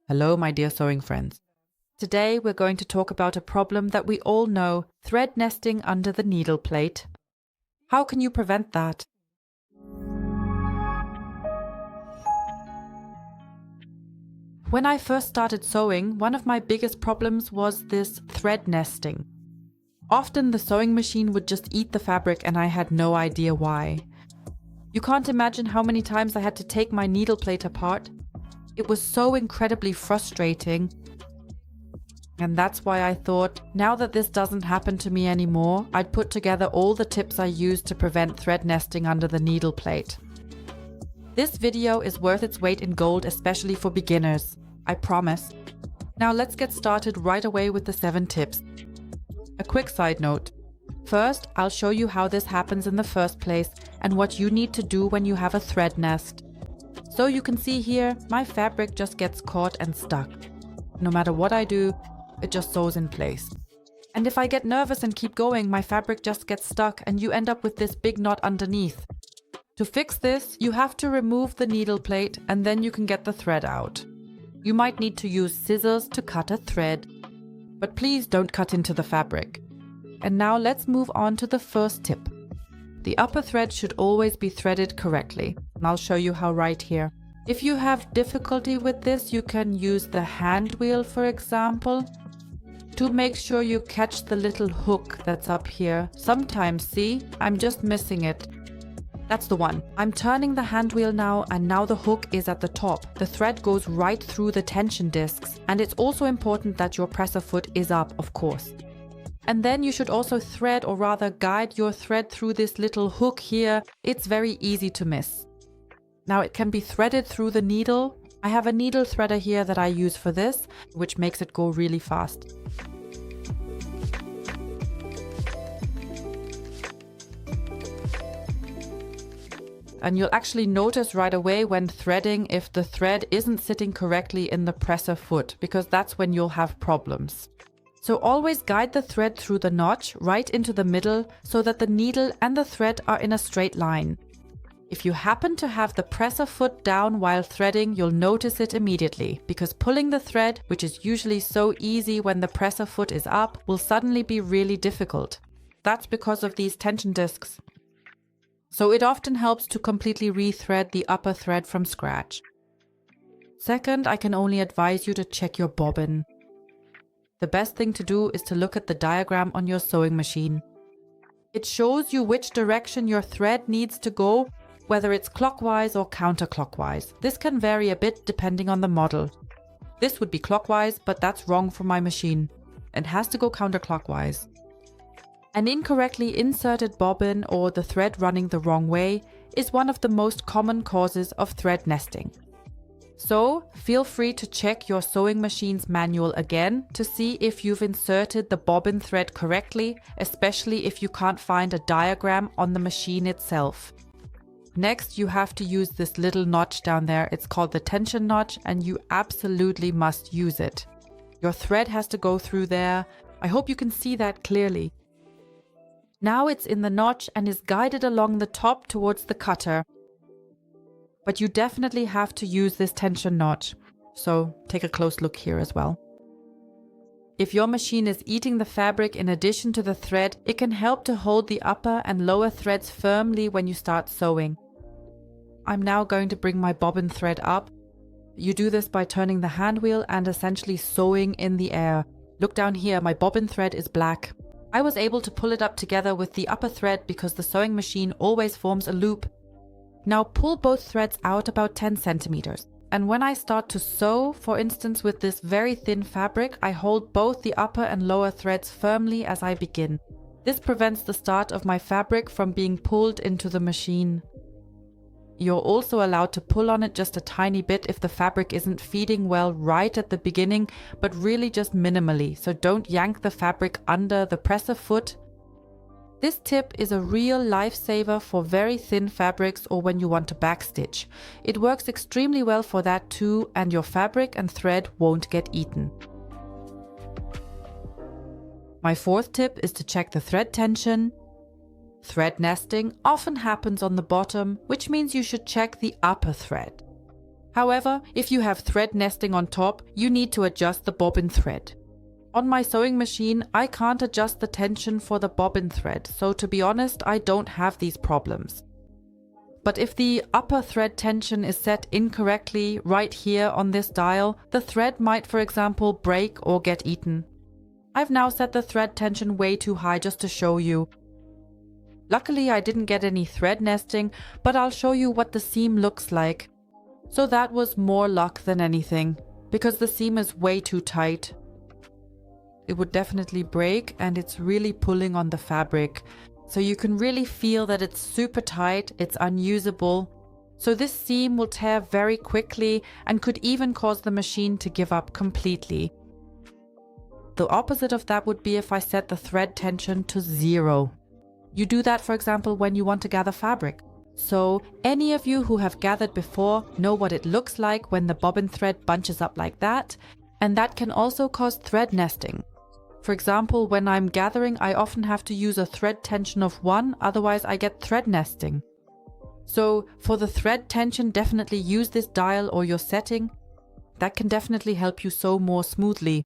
Hello, my dear sewing friends. Today we're going to talk about a problem that we all know, thread nesting under the needle plate. How can you prevent that? When I first started sewing, one of my biggest problems was this thread nesting. Often the sewing machine would just eat the fabric and I had no idea why. You can't imagine how many times I had to take my needle plate apart. It was so incredibly frustrating. And that's why I thought, now that this doesn't happen to me anymore, I'd put together all the tips I use to prevent thread nesting under the needle plate. This video is worth its weight in gold, especially for beginners. I promise. Now let's get started right away with the 7 tips. A quick side note. First, I'll show you how this happens in the first place and what you need to do when you have a thread nest. So you can see here, my fabric just gets caught and stuck. No matter what I do, it just sews in place. And if I get nervous and keep going, my fabric just gets stuck and you end up with this big knot underneath. To fix this, you have to remove the needle plate and then you can get the thread out. You might need to use scissors to cut a thread, but please don't cut into the fabric. And now let's move on to the first tip. The upper thread should always be threaded correctly, and I'll show you how right here. If you have difficulty with this, you can use the hand wheel, for example, to make sure you catch the little hook that's up here. Sometimes, see, I'm just missing it. That's the one. I'm turning the hand wheel now, and now the hook is at the top. The thread goes right through the tension discs, and it's also important that your presser foot is up, of course. And then you should also thread, or rather guide your thread through this little hook here. It's very easy to miss. Now it can be threaded through the needle. I have a needle threader here that I use for this, which makes it go really fast. And you'll actually notice right away when threading if the thread isn't sitting correctly in the presser foot, because that's when you'll have problems. So always guide the thread through the notch right into the middle so that the needle and the thread are in a straight line. If you happen to have the presser foot down while threading, you'll notice it immediately, because pulling the thread, which is usually so easy when the presser foot is up, will suddenly be really difficult. That's because of these tension discs. So it often helps to completely rethread the upper thread from scratch. Second, I can only advise you to check your bobbin. The best thing to do is to look at the diagram on your sewing machine. It shows you which direction your thread needs to go, whether it's clockwise or counterclockwise. This can vary a bit depending on the model. This would be clockwise, but that's wrong for my machine. It has to go counterclockwise. An incorrectly inserted bobbin or the thread running the wrong way is one of the most common causes of thread nesting. So, feel free to check your sewing machine's manual again to see if you've inserted the bobbin thread correctly, especially if you can't find a diagram on the machine itself. Next, you have to use this little notch down there. It's called the tension notch, and you absolutely must use it. Your thread has to go through there. I hope you can see that clearly. Now it's in the notch and is guided along the top towards the cutter. But you definitely have to use this tension notch, so take a close look here as well. If your machine is eating the fabric in addition to the thread, it can help to hold the upper and lower threads firmly when you start sewing. I'm now going to bring my bobbin thread up. You do this by turning the hand wheel and essentially sewing in the air. Look down here, my bobbin thread is black. I was able to pull it up together with the upper thread because the sewing machine always forms a loop. Now pull both threads out about 10 centimeters. And when I start to sew, for instance with this very thin fabric, I hold both the upper and lower threads firmly as I begin. This prevents the start of my fabric from being pulled into the machine. You're also allowed to pull on it just a tiny bit if the fabric isn't feeding well right at the beginning, but really just minimally, so don't yank the fabric under the presser foot. This tip is a real lifesaver for very thin fabrics or when you want to backstitch. It works extremely well for that too, and your fabric and thread won't get eaten. My fourth tip is to check the thread tension. Thread nesting often happens on the bottom, which means you should check the upper thread. However, if you have thread nesting on top, you need to adjust the bobbin thread. On my sewing machine, I can't adjust the tension for the bobbin thread, so to be honest, I don't have these problems. But if the upper thread tension is set incorrectly right here on this dial, the thread might, for example, break or get eaten. I've now set the thread tension way too high just to show you. Luckily, I didn't get any thread nesting, but I'll show you what the seam looks like. So that was more luck than anything, because the seam is way too tight. It would definitely break, and it's really pulling on the fabric. So you can really feel that it's super tight, it's unusable. So this seam will tear very quickly and could even cause the machine to give up completely. The opposite of that would be if I set the thread tension to 0. You do that, for example, when you want to gather fabric. So any of you who have gathered before know what it looks like when the bobbin thread bunches up like that, and that can also cause thread nesting. For example, when I'm gathering, I often have to use a thread tension of 1, otherwise I get thread nesting. So for the thread tension, definitely use this dial or your setting. That can definitely help you sew more smoothly.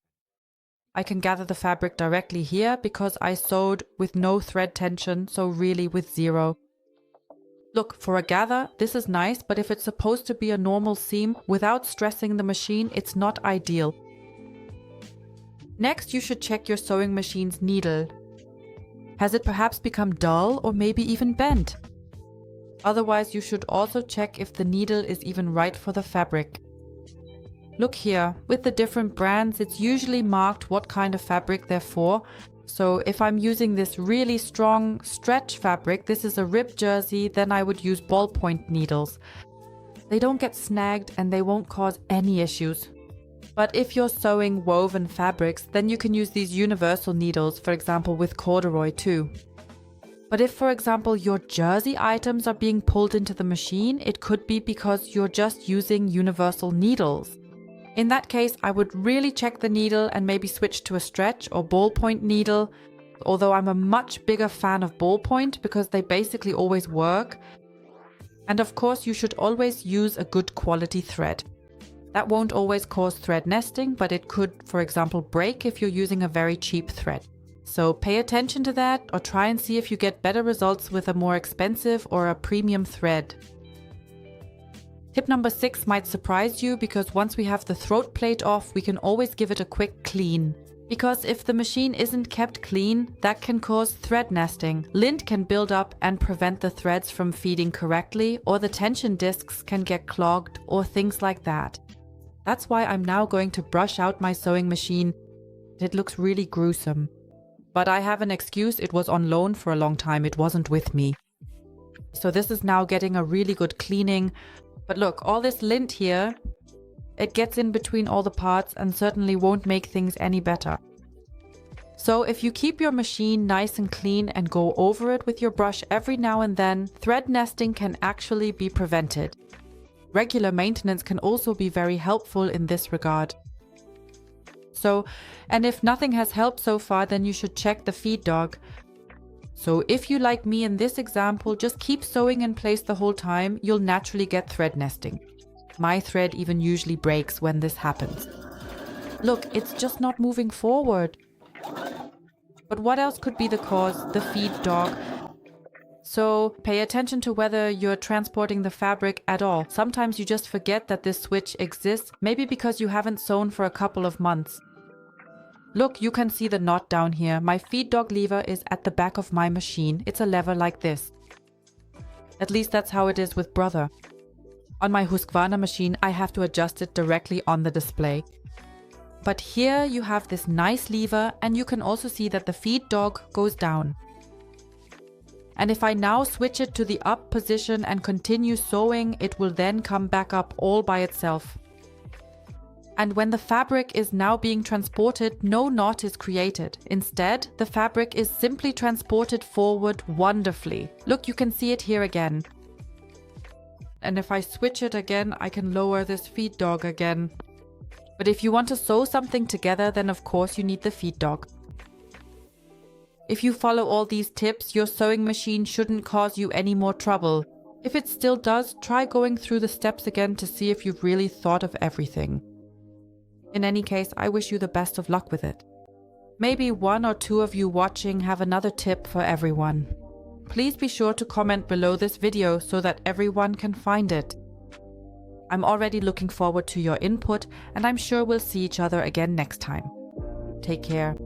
I can gather the fabric directly here because I sewed with no thread tension, so really with 0. Look, for a gather, this is nice, but if it's supposed to be a normal seam without stressing the machine, it's not ideal. Next, you should check your sewing machine's needle. Has it perhaps become dull or maybe even bent? Otherwise, you should also check if the needle is even right for the fabric. Look here, with the different brands, it's usually marked what kind of fabric they're for. So if I'm using this really strong stretch fabric, this is a rib jersey, then I would use ballpoint needles. They don't get snagged and they won't cause any issues. But if you're sewing woven fabrics, then you can use these universal needles, for example with corduroy too. But if, for example, your jersey items are being pulled into the machine, it could be because you're just using universal needles. In that case, I would really check the needle and maybe switch to a stretch or ballpoint needle, although I'm a much bigger fan of ballpoint because they basically always work. And of course, you should always use a good quality thread. That won't always cause thread nesting, but it could, for example, break if you're using a very cheap thread. So pay attention to that or try and see if you get better results with a more expensive or a premium thread. Tip number 6 might surprise you because once we have the throat plate off, we can always give it a quick clean. Because if the machine isn't kept clean, that can cause thread nesting. Lint can build up and prevent the threads from feeding correctly, or the tension discs can get clogged or things like that. That's why I'm now going to brush out my sewing machine. It looks really gruesome. But I have an excuse, it was on loan for a long time, it wasn't with me. So this is now getting a really good cleaning. But look, all this lint here, it gets in between all the parts and certainly won't make things any better. So if you keep your machine nice and clean and go over it with your brush every now and then, thread nesting can actually be prevented. Regular maintenance can also be very helpful in this regard. And if nothing has helped so far, then you should check the feed dog. So if you, like me in this example, just keep sewing in place the whole time, you'll naturally get thread nesting. My thread even usually breaks when this happens. Look, it's just not moving forward. But what else could be the cause? The feed dog. So pay attention to whether you're transporting the fabric at all. Sometimes you just forget that this switch exists, maybe because you haven't sewn for a couple of months. Look, you can see the knot down here. My feed dog lever is at the back of my machine. It's a lever like this. At least that's how it is with Brother. On my Husqvarna machine, I have to adjust it directly on the display. But here you have this nice lever and you can also see that the feed dog goes down. And if I now switch it to the up position and continue sewing, it will then come back up all by itself. And when the fabric is now being transported, no knot is created. Instead, the fabric is simply transported forward wonderfully. Look, you can see it here again. And if I switch it again, I can lower this feed dog again. But if you want to sew something together, then of course you need the feed dog. If you follow all these tips, your sewing machine shouldn't cause you any more trouble. If it still does, try going through the steps again to see if you've really thought of everything. In any case, I wish you the best of luck with it. Maybe one or two of you watching have another tip for everyone. Please be sure to comment below this video so that everyone can find it. I'm already looking forward to your input, and I'm sure we'll see each other again next time. Take care.